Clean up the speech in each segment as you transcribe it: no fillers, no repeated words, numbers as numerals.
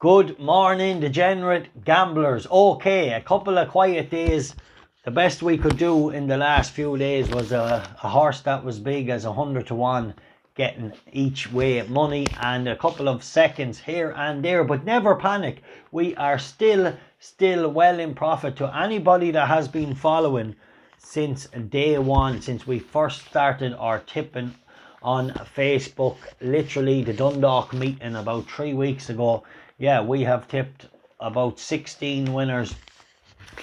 Good morning, degenerate gamblers. Okay, a couple of quiet days. The best we could do in the last few days was a horse that was big as 100 to 1, getting each way money and a couple of seconds here and there. But never panic. We are still well in profit. To anybody that has been following since day one, since we first started our tipping on Facebook, literally the Dundalk meeting about 3 weeks ago. Yeah, we have tipped about 16 winners,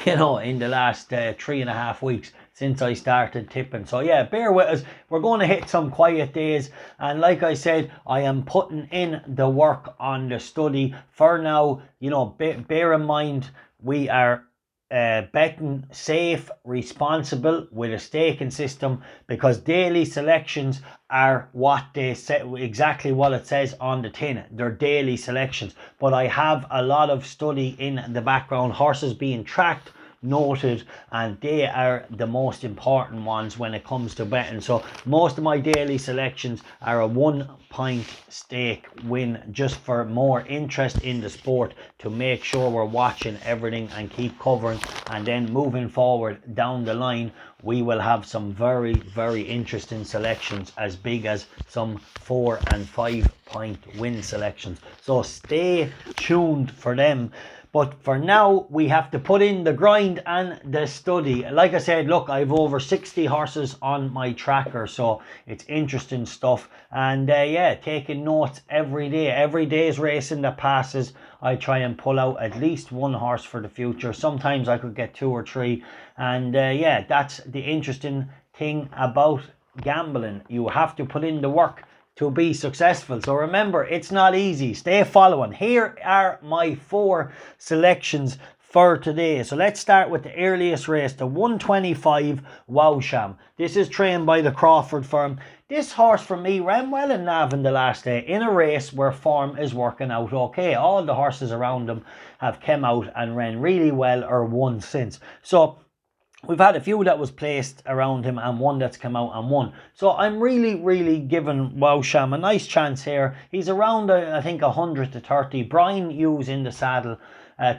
in the last 3.5 weeks since I started tipping. So yeah, bear with us. We're going to hit some quiet days. And like I said, I am putting in the work on the study. For now, bear in mind, we are betting safe, responsible with a staking system, because daily selections are what they say, exactly what it says on the tin. They're daily selections, but I have a lot of study in the background, horses being tracked, noted, and they are the most important ones when it comes to betting. So most of my daily selections are a 1 point stake win, just for more interest in the sport, to make sure we're watching everything and keep covering. And then moving forward down the line, we will have some very interesting selections, as big as some 4 and 5 point win selections. So stay tuned for them. But for now, we have to put in the grind and the study. Like I said, look, I have over 60 horses on my tracker, so it's interesting stuff. And yeah, taking notes every day. Every day's racing that passes, I try and pull out at least one horse for the future. Sometimes I could get 2 or 3. And yeah, that's the interesting thing about gambling. You have to put in the work to be successful. So remember, it's not easy. Stay following. Here are my 4 selections for today. So let's start with the earliest race, the 125 Wowsham. This is trained by the Crawford firm. This horse for me ran well in Navan the last day, in a race where form is working out okay. All the horses around him have come out and ran really well or won since. So we've had a few that was placed around him and one that's come out and won. So I'm really giving Wowsham a nice chance here. He's around, I think, 100 to 30. Brian Hughes in the saddle.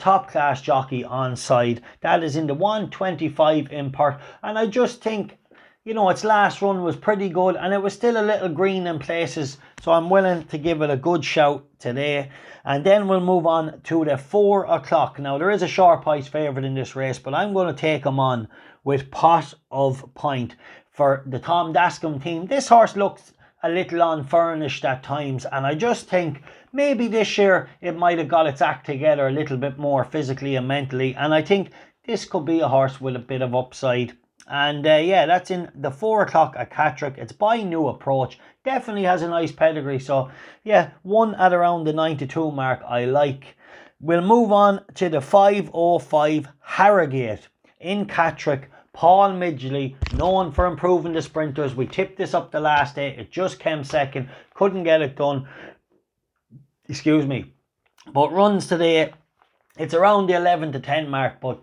Top class jockey on side. That is in the 125 import. And I just think, its last run was pretty good, and it was still a little green in places. So I'm willing to give it a good shout today. And then we'll move on to the 4 o'clock. Now, there is a short price favourite in this race, but I'm going to take him on with Pot of Pint for the Tom Dascombe team. This horse looks a little unfurnished at times, and I just think maybe this year it might have got its act together a little bit more physically and mentally. And I think this could be a horse with a bit of upside. And yeah, that's in the 4 o'clock at Catterick. It's by New Approach. Definitely has a nice pedigree. So yeah, one at around the 9-2 mark I like. We'll move on to the 505 Harrogate in Catterick. Paul Midgley, known for improving the sprinters. We tipped this up the last day. It just came second. Couldn't get it done. Excuse me. But runs today, it's around the 11 to 10 mark. But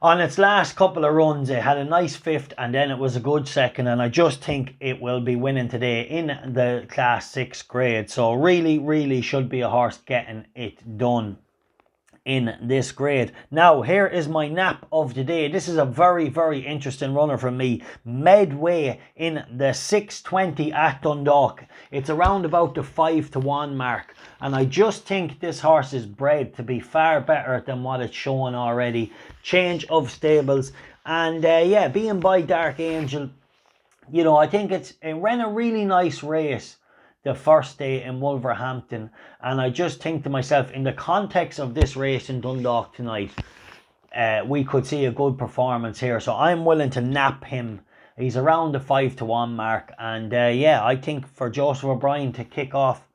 on its last couple of runs, it had a nice 5th, and then it was a good 2nd, and I just think it will be winning today in the Class 6 grade. So really should be a horse getting it done in this grade. Now, here is my nap of the day. This is a very interesting runner for me. Medway in the 620 at Dundalk. It's around about the 5 to 1 mark. And I just think this horse is bred to be far better than what it's shown already. Change of stables. And yeah, being by Dark Angel, I think it ran a really nice race the first day in Wolverhampton, and I just think to myself, in the context of this race in Dundalk tonight, we could see a good performance here. So I'm willing to nap him. He's around the 5 to 1 mark, and yeah, I think for Joseph O'Brien to kick off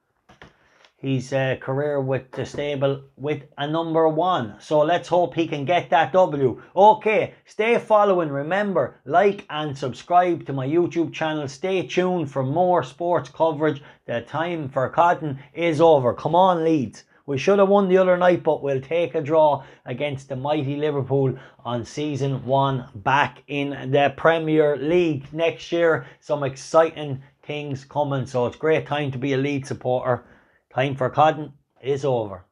his career with the stable with a number 1. So let's hope he can get that W. Okay, stay following. Remember, like and subscribe to my YouTube channel. Stay tuned for more sports coverage. The time for Cotton is over. Come on, Leeds. We should have won the other night, but we'll take a draw against the mighty Liverpool on season 1 back in the Premier League next year. Some exciting things coming. So it's a great time to be a Leeds supporter. Time for Cotton is over.